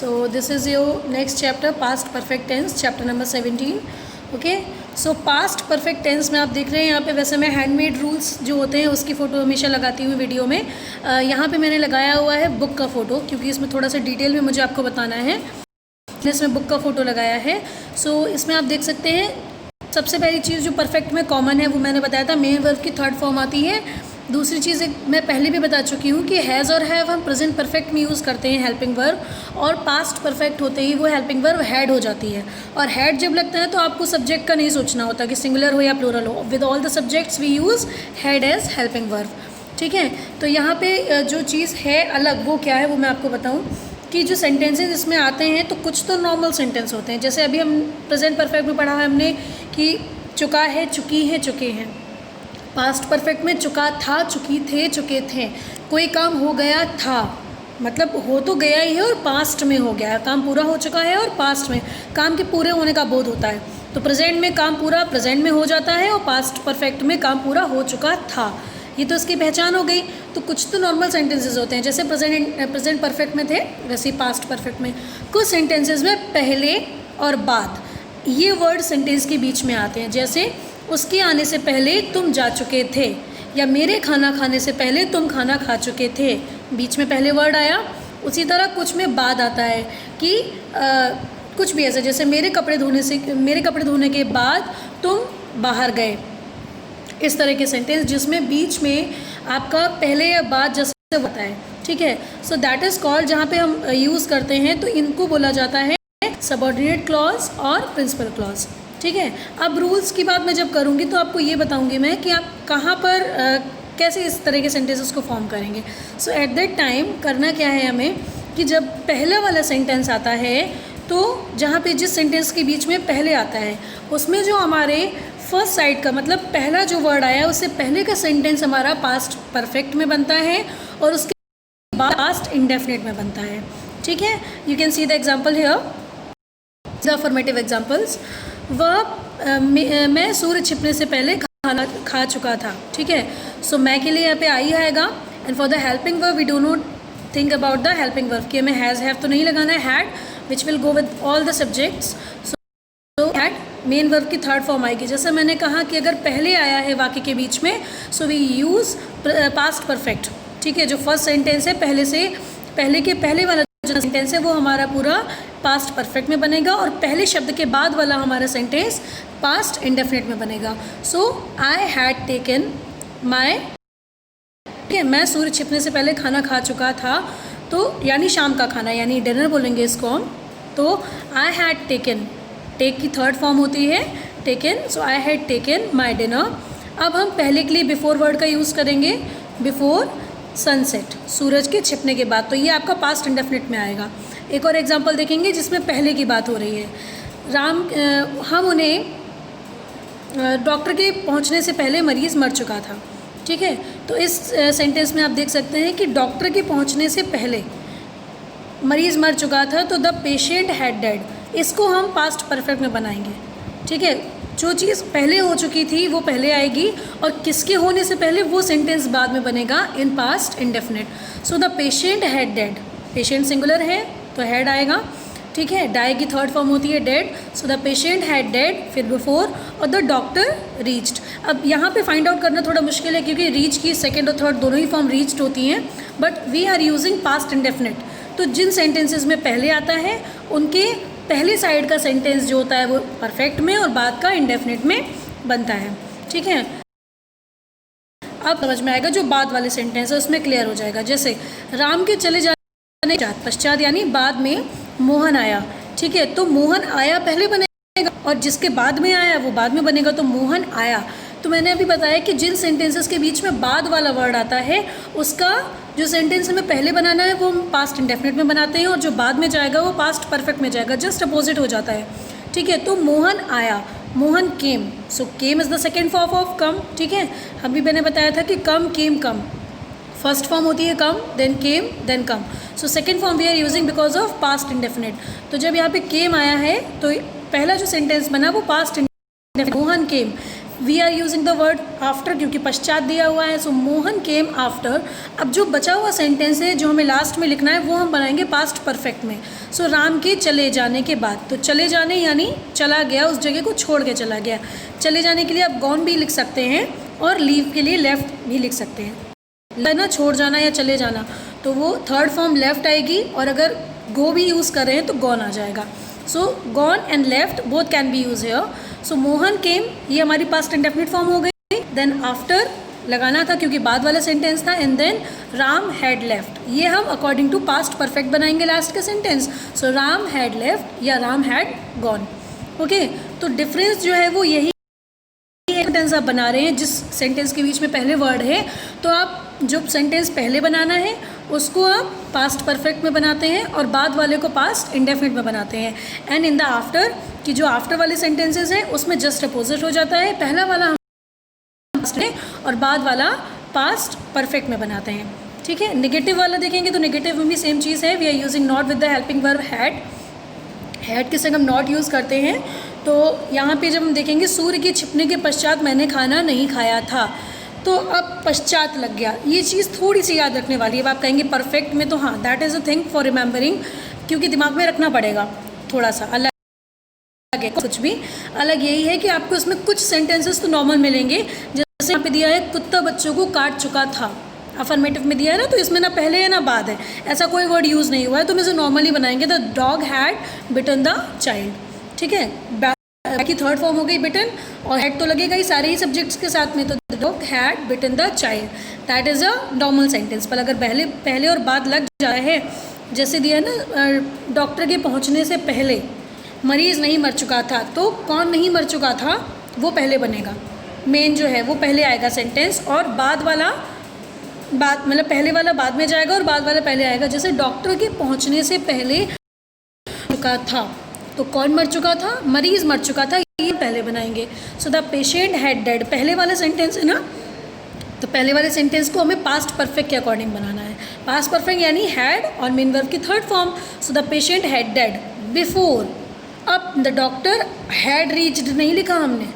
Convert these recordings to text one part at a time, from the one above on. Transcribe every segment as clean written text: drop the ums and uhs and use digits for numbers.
So this is your next chapter, past perfect tense, chapter number 17. Okay, so past perfect tense में आप देख रहे हैं यहाँ पे, वैसे मैं हैंडमेड रूल्स जो होते हैं उसकी फ़ोटो हमेशा लगाती हूँ वीडियो में। यहाँ पे मैंने लगाया हुआ है बुक का फ़ोटो, क्योंकि इसमें थोड़ा सा डिटेल में मुझे आपको बताना है, इसमें बुक का फ़ोटो लगाया है। सो इसमें आप देख सकते हैं सबसे पहली चीज़ जो परफेक्ट में कॉमन है वो मैंने बताया था, मेन वर्ब की थर्ड फॉर्म आती है। दूसरी चीज़ मैं पहले भी बता चुकी हूँ कि हैज़ और हैव हम प्रेजेंट परफेक्ट में यूज़ करते हैं हेल्पिंग वर्ब, और पास्ट परफेक्ट होते ही वो हेल्पिंग वर्ब हैड हो जाती है। और हैड जब लगता है तो आपको सब्जेक्ट का नहीं सोचना होता कि सिंगुलर हो या प्लूरल हो। With all the subjects we use had as helping verb. ठीक है, तो यहाँ पे जो चीज़ है अलग वो क्या है वो मैं आपको बताऊँ कि जो सेंटेंसेस इसमें आते हैं तो कुछ तो नॉर्मल सेंटेंस होते हैं, जैसे अभी हम प्रेजेंट परफेक्ट में पढ़ा है हमने कि चुका है, चुकी है, चुके हैं। पास्ट परफेक्ट में चुका था, चुकी थे, चुके थे। कोई काम हो गया था, मतलब हो तो गया ही है और पास्ट में हो गया है, काम पूरा हो चुका है और पास्ट में काम के पूरे होने का बोध होता है। तो प्रेजेंट में काम पूरा प्रेजेंट में हो जाता है और पास्ट परफेक्ट में काम पूरा हो चुका था। ये तो इसकी पहचान हो गई। तो कुछ तो नॉर्मल सेंटेंसेस होते हैं, जैसे प्रेजेंट परफेक्ट में थे वैसे ही पास्ट परफेक्ट में कुछ सेंटेंसेस में पहले और बाद ये वर्ड सेंटेंस के बीच में आते हैं, जैसे उसके आने से पहले तुम जा चुके थे, या मेरे खाना खाने से पहले तुम खाना खा चुके थे, बीच में पहले वर्ड आया। उसी तरह कुछ में बाद आता है कि कुछ भी ऐसे, जैसे मेरे कपड़े धोने के बाद तुम बाहर गए। इस तरह के सेंटेंस जिसमें बीच में आपका पहले या बाद जैसे होता है। ठीक है, सो दैट इज़ कॉल्ड, जहाँ पे हम यूज़ करते हैं तो इनको बोला जाता है सबऑर्डिनेट क्लॉज और प्रिंसिपल क्लॉज। ठीक है, अब रूल्स की बात मैं जब करूँगी तो आपको ये बताऊँगी मैं कि आप कहाँ पर कैसे इस तरह के सेंटेंसेस को फॉर्म करेंगे। सो एट दैट टाइम करना क्या है हमें कि जब पहला वाला सेंटेंस आता है तो जहाँ पे जिस सेंटेंस के बीच में पहले आता है उसमें जो हमारे फर्स्ट साइड का मतलब पहला जो वर्ड आया उससे पहले का सेंटेंस हमारा पास्ट परफेक्ट में बनता है और उसके बाद पास्ट इंडेफिनिट में बनता है। ठीक है, you can see the example here, the affirmative examples. वह मैं सूर्य छिपने से पहले खाना खा चुका था। ठीक है, सो मैं के लिए यहाँ पे आई आएगा, and for the helping verb we do not think about the helping verb कि हमें हैज़ हैव तो नहीं लगाना है, had which will go with all the subjects. So had main verb की थर्ड फॉर्म आएगी। जैसे मैंने कहा कि अगर पहले आया है वाक्य के बीच में so we use past perfect. ठीक है, जो फर्स्ट सेंटेंस है पहले वाला जो सेंटेंस है वो हमारा पूरा पास्ट परफेक्ट में बनेगा और पहले शब्द के बाद वाला हमारा सेंटेंस पास्ट इंडेफिनिट में बनेगा। सो आई हैड टेकन माई, ठीक है, मैं सूर्य छिपने से पहले खाना खा चुका था, तो यानी शाम का खाना यानी डिनर बोलेंगे इसको हम। तो आई हैड टेकन, टेक की थर्ड फॉर्म होती है taken, so I had taken my dinner. अब हम पहले के लिए बिफोर वर्ड का यूज़ करेंगे, बिफोर सनसेट, सूरज के छिपने के बाद, तो ये आपका पास्ट इंडेफिनिट में आएगा। एक और एग्जांपल देखेंगे जिसमें पहले की बात हो रही है। हम उन्हें डॉक्टर के पहुंचने से पहले मरीज़ मर चुका था। ठीक है, तो इस सेंटेंस में आप देख सकते हैं कि डॉक्टर के पहुंचने से पहले मरीज़ मर चुका था, तो द पेशेंट हैड डेड, इसको हम पास्ट परफेक्ट में बनाएंगे। ठीक है, जो चीज़ पहले हो चुकी थी वो पहले आएगी और किसके होने से पहले वो सेंटेंस बाद में बनेगा in past indefinite. So the patient had dead, patient singular है तो हैड आएगा। ठीक है, डाई की थर्ड फॉर्म होती है dead, so the patient had dead, फिर बिफोर और द डॉक्टर रीच्ड। अब यहाँ पे फाइंड आउट करना थोड़ा मुश्किल है क्योंकि रीच की सेकेंड और थर्ड दोनों ही फॉर्म रीच्ड होती हैं, but we are using past indefinite. तो जिन सेंटेंसेज में पहले आता है उनके पहले साइड का सेंटेंस जो होता है वो परफेक्ट में और बाद का इंडेफिनिट में बनता है। ठीक है, अब समझ में आएगा जो बाद वाले सेंटेंस है उसमें क्लियर हो जाएगा। जैसे राम के चले जाने के पश्चात यानी बाद में मोहन आया। ठीक है, तो मोहन आया पहले बनेगा और जिसके बाद में आया वो बाद में बनेगा, तो मोहन आया। तो मैंने अभी बताया कि जिन सेंटेंसेस के बीच में बाद वाला वर्ड आता है उसका जो सेंटेंस हमें पहले बनाना है वो हम पास्ट इंडेफिनिट में बनाते हैं और जो बाद में जाएगा वो पास्ट परफेक्ट में जाएगा, जस्ट अपोजिट हो जाता है। ठीक है, तो मोहन आया, Mohan came, so came is the second form of come. ठीक है, अभी मैंने बताया था कि कम केम कम, फर्स्ट फॉर्म होती है come, then came, then come. So second form we are using because of past indefinite. तो जब यहाँ पे केम आया है तो पहला जो सेंटेंस बना वो past indefinite, Mohan came. We are using the word after क्योंकि पश्चात दिया हुआ है। So Mohan came after. अब जो बचा हुआ सेंटेंस है जो हमें लास्ट में लिखना है वो हम बनाएंगे पास्ट परफेक्ट में। सो राम के चले जाने के बाद, तो चले जाने यानी चला गया, उस जगह को छोड़ के चला गया। चले जाने के लिए आप गॉन भी लिख सकते हैं और लीव के लिए लेफ्ट भी लिख सकते हैं। ना छोड़ जाना या चले जाना तो वो थर्ड फॉर्म लेफ्ट आएगी, और अगर गो भी यूज़ कर रहे हैं तो गॉन आ जाएगा। So gone and left both can be use here. So Mohan came, ये हमारी पास्ट इंडेफिनिट फॉर्म हो गई। देन आफ्टर लगाना था क्योंकि बाद वाला सेंटेंस था, and then Ram had left, ये हम अकॉर्डिंग टू पास्ट परफेक्ट बनाएंगे लास्ट का sentence. So Ram had left या राम हैड गॉन। ओके, तो डिफरेंस जो है वो यही सेंटेंस आप बना रहे हैं जिस सेंटेंस के बीच में पहले वर्ड है, तो आप जो सेंटेंस पहले बनाना है उसको आप पास्ट परफेक्ट में बनाते हैं और बाद वाले को पास्ट इंडेफिनिट में बनाते हैं। एंड इन द आफ्टर, कि जो आफ्टर वाले सेंटेंसेस हैं उसमें जस्ट अपोजिट हो जाता है, पहला वाला हम पास्ट में और बाद वाला पास्ट परफेक्ट में बनाते हैं। ठीक है, नेगेटिव वाला देखेंगे तो नेगेटिव में भी सेम चीज़ है। We are using not with the helping verb had. Had के संग हम नॉट यूज़ करते हैं। तो यहाँ पे जब हम देखेंगे सूर्य के छिपने के पश्चात मैंने खाना नहीं खाया था, तो अब पश्चात लग गया। ये चीज़ थोड़ी सी याद रखने वाली है। अब आप कहेंगे परफेक्ट में, तो हाँ that is a thing for remembering, क्योंकि दिमाग में रखना पड़ेगा थोड़ा सा अलग है। कुछ भी अलग यही है कि आपको इसमें कुछ सेंटेंसेस तो नॉर्मल मिलेंगे, जैसे यहाँ पे दिया है कुत्ता बच्चों को काट चुका था, अफर्मेटिव में दिया है ना, तो इसमें ना पहले है ना बाद है, ऐसा कोई वर्ड यूज़ नहीं हुआ है, तो हम इसे नॉर्मली बनाएंगे। The dog had bitten the child. ठीक है, बाकी थर्ड फॉर्म हो गई बिटन, और हैड तो लगेगा ही सारे ही सब्जेक्ट्स के साथ में, तो the dog had bitten the child, that is a normal sentence. पर अगर पहले और बाद लग जाए है, जैसे दिया है ना डॉक्टर के पहुंचने से पहले मरीज़ नहीं मर चुका था, तो कौन नहीं मर चुका था वो पहले बनेगा, मेन जो है वो पहले आएगा सेंटेंस, और बाद वाला बाद मतलब पहले वाला बाद में जाएगा और बाद वाला पहले आएगा। जैसे डॉक्टर के पहुंचने से पहले चुका था, तो कौन मर चुका था, मरीज़ मर चुका था, ये पहले बनाएंगे। So the patient had dead, पहले वाला सेंटेंस है ना, तो पहले वाले सेंटेंस को हमें पास्ट परफेक्ट के अकॉर्डिंग बनाना है। पास्ट परफेक्ट यानी हैड और मेन वर्ब की third form. So the patient had dead before. अब द डॉक्टर हैड रीच्ड नहीं लिखा हमने,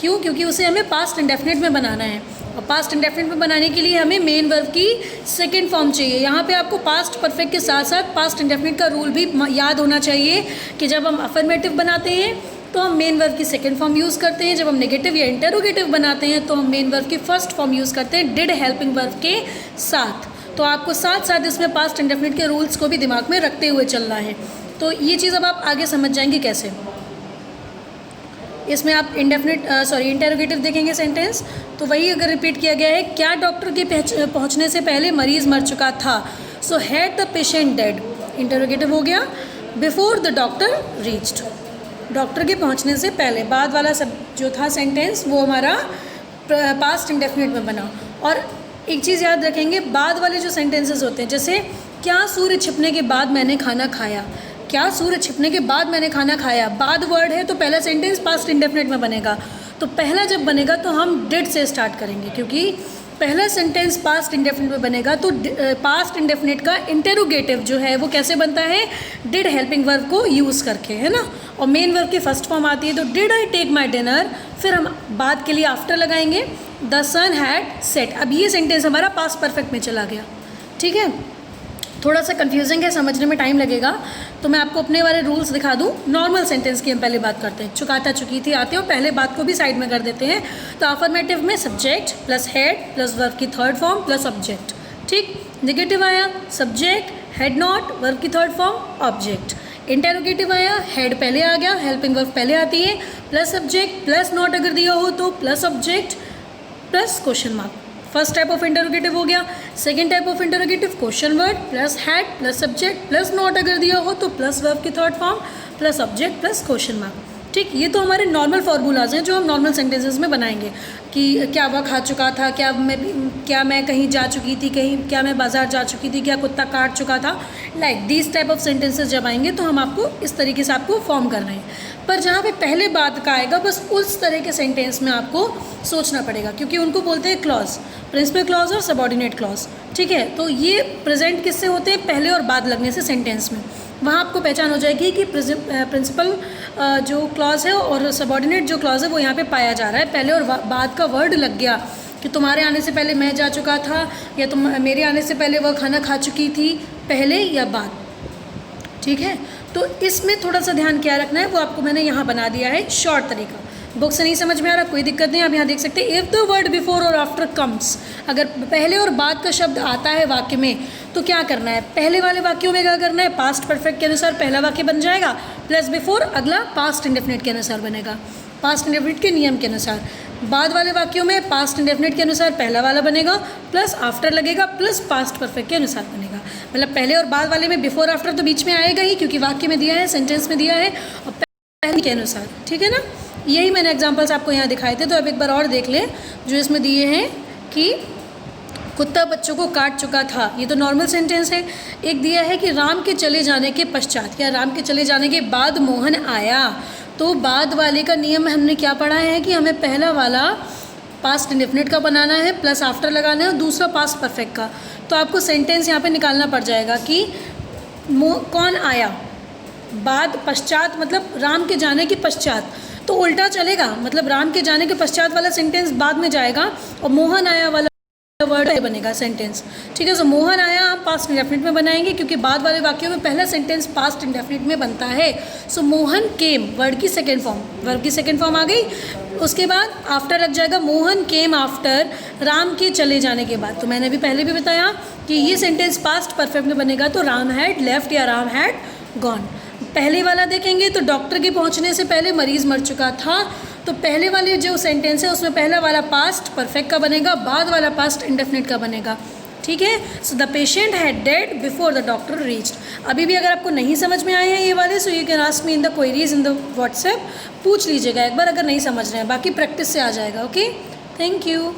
क्यों? क्योंकि उसे हमें पास्ट इंडेफिनिट में बनाना है, और पास्ट इंडेफिनिट में बनाने के लिए हमें मेन वर्ब की सेकंड फॉर्म चाहिए। यहाँ पे आपको पास्ट परफेक्ट के साथ साथ पास्ट इंडेफिनिट का रूल भी याद होना चाहिए कि जब हम अफर्मेटिव बनाते हैं तो हम मेन वर्ब की सेकंड फॉर्म यूज़ करते हैं, जब हम नेगेटिव या इंटरोगेटिव बनाते हैं तो हम मेन वर्ब की फर्स्ट फॉर्म यूज़ करते हैं डिड हेल्पिंग वर्ब के साथ। तो आपको साथ साथ इसमें पास्ट इंडेफिनिट के रूल्स को भी दिमाग में रखते हुए चलना है। तो ये चीज़ अब आप आगे समझ जाएंगे कैसे। इसमें आप इंटेरोगेटिव देखेंगे सेंटेंस, तो वही अगर रिपीट किया गया है, क्या डॉक्टर के पहुंचने से पहले मरीज़ मर चुका था। So had the patient dead, interrogative हो गया। Before the doctor reached, doctor के पहुंचने से पहले, बाद वाला सब जो था सेंटेंस वो हमारा पास्ट इंडेफिनिट में बना। और एक चीज़ याद रखेंगे, बाद वाले जो सेंटेंसेस होते हैं, जैसे क्या सूर्य छिपने के बाद मैंने खाना खाया, क्या सूर्य छिपने के बाद मैंने खाना खाया, बाद वर्ड है तो पहला सेंटेंस पास्ट इंडेफिनिट में बनेगा। तो पहला जब बनेगा तो हम डिड से स्टार्ट करेंगे, क्योंकि पहला सेंटेंस पास्ट इंडेफिनिट में बनेगा। तो पास्ट इंडेफिनिट का इंटेरोगेटिव जो है वो कैसे बनता है, डिड हेल्पिंग वर्ब को यूज़ करके, है ना, और मेन वर्ब की फर्स्ट फॉर्म आती है। तो did I take my dinner, फिर हम बाद के लिए आफ्टर लगाएंगे, द सन हैड सेट। अब ये सेंटेंस हमारा पास्ट परफेक्ट में चला गया। ठीक है, थोड़ा सा कंफ्यूजिंग है, समझने में टाइम लगेगा, तो मैं आपको अपने वाले रूल्स दिखा दूँ। नॉर्मल सेंटेंस की हम पहले बात करते हैं, चुका था चुकी थी आते हैं, और पहले बात को भी साइड में कर देते हैं। तो अफर्मेटिव में subject plus head plus verb की थर्ड फॉर्म प्लस ऑब्जेक्ट। ठीक, नेगेटिव आया सब्जेक्ट हैड नॉट, वर्ब की थर्ड फॉर्म ऑब्जेक्ट। इंटेरोगेटिव आया, हेड पहले आ गया, हेल्पिंग वर्ब पहले आती है, प्लस सब्जेक्ट प्लस नॉट अगर दिया हो तो plus object plus question mark. First type of interrogative हो गया। Second type of interrogative question word plus had plus subject plus not अगर दिया हो तो प्लस वर्ब की third form plus object plus question mark. ठीक, ये तो हमारे नॉर्मल फार्मूलाज हैं जो हम नॉर्मल सेंटेंसेस में बनाएंगे कि क्या वह खा चुका था, क्या मैं कहीं जा चुकी थी, क्या मैं बाज़ार जा चुकी थी, क्या कुत्ता काट चुका था। Like these type of sentences जब आएंगे तो हम आपको इस तरीके से आपको फॉर्म करना है। पर जहाँ पे पहले बात का आएगा बस उस तरह के सेंटेंस में आपको सोचना पड़ेगा, क्योंकि उनको बोलते हैं क्लॉज, प्रिंसिपल क्लॉज और सबऑर्डिनेट क्लॉज। ठीक है, तो ये प्रेजेंट किससे होते हैं, पहले और बाद लगने से सेंटेंस में। वहाँ आपको पहचान हो जाएगी कि प्रिंसिपल जो क्लॉज है और सबॉर्डिनेट जो क्लॉज है वो यहाँ पे पाया जा रहा है। पहले और बाद का वर्ड लग गया कि तुम्हारे आने से पहले मैं जा चुका था, या तुम मेरे आने से पहले वह खाना खा चुकी थी, पहले या बाद। ठीक है, तो इसमें थोड़ा सा ध्यान क्या रखना है वो आपको मैंने यहाँ बना दिया है शॉर्ट तरीका। बुक से नहीं समझ में आ रहा कोई दिक्कत नहीं, आप यहाँ देख सकते हैं। इफ़ द वर्ड बिफोर और आफ्टर कम्स, अगर पहले और बाद का शब्द आता है वाक्य में तो क्या करना है, पहले वाले वाक्यों में क्या करना है, पास्ट परफेक्ट के अनुसार पहला वाक्य बन जाएगा, प्लस बिफोर अगला पास्ट इंडेफिनिट के अनुसार बनेगा, पास्ट इंडेफिनिट के नियम के अनुसार। बाद वाले वाक्यों में पास्ट इंडेफिनिट के अनुसार पहला वाला बनेगा, प्लस आफ्टर लगेगा, प्लस पास्ट परफेक्ट के अनुसार बनेगा। मतलब पहले और बाद वाले में बिफोर आफ्टर तो बीच में आएगा ही, क्योंकि वाक्य में दिया है, सेंटेंस में दिया है, और पहले के अनुसार। ठीक है ना, यही मैंने एग्जांपल्स आपको यहाँ दिखाए थे। तो अब एक बार और देख लें जो इसमें दिए हैं कि कुत्ता बच्चों को काट चुका था, ये तो नॉर्मल सेंटेंस है। एक दिया है कि राम के चले जाने के पश्चात, या राम के चले जाने के बाद मोहन आया। तो बाद वाले का नियम हमने क्या पढ़ा है कि हमें पहला वाला पास्ट इंडेफिनिट का बनाना है, प्लस आफ्टर लगाना है, और दूसरा पास्ट परफेक्ट का। तो आपको सेंटेंस यहाँ पे निकालना पड़ जाएगा कि कौन आया, बाद पश्चात मतलब राम के जाने के पश्चात, तो उल्टा चलेगा, मतलब राम के जाने के पश्चात वाला सेंटेंस बाद में जाएगा और मोहन आया वाला वर्ड बनेगा सेंटेंस। ठीक है, सो मोहन आया हम पास्ट इंडेफिनिट में बनाएंगे, क्योंकि बाद वाले वाक्यों में पहला सेंटेंस पास्ट इंडेफिनिट में बनता है। सो मोहन केम, वर्ड की सेकेंड फॉर्म, वर्ब की सेकेंड फॉर्म आ गई। उसके बाद आफ्टर लग जाएगा, मोहन केम आफ्टर, राम के चले जाने के बाद। तो मैंने भी पहले भी बताया कि ये सेंटेंस पास्ट परफेक्ट में बनेगा, तो राम हैड लेफ्ट या राम हैड गॉन। पहले वाला देखेंगे तो डॉक्टर के पहुंचने से पहले मरीज़ मर चुका था, तो पहले वाले जो सेंटेंस है उसमें पहला वाला पास्ट परफेक्ट का बनेगा, बाद वाला पास्ट इंडेफिनिट का बनेगा। ठीक है, so the patient had dead before the doctor reached. अभी भी अगर आपको नहीं समझ में आए हैं ये वाले, so you can ask me in the queries in the WhatsApp, पूछ लीजिएगा एक बार अगर नहीं समझ रहे हैं, बाकी प्रैक्टिस से आ जाएगा। Okay, thank you.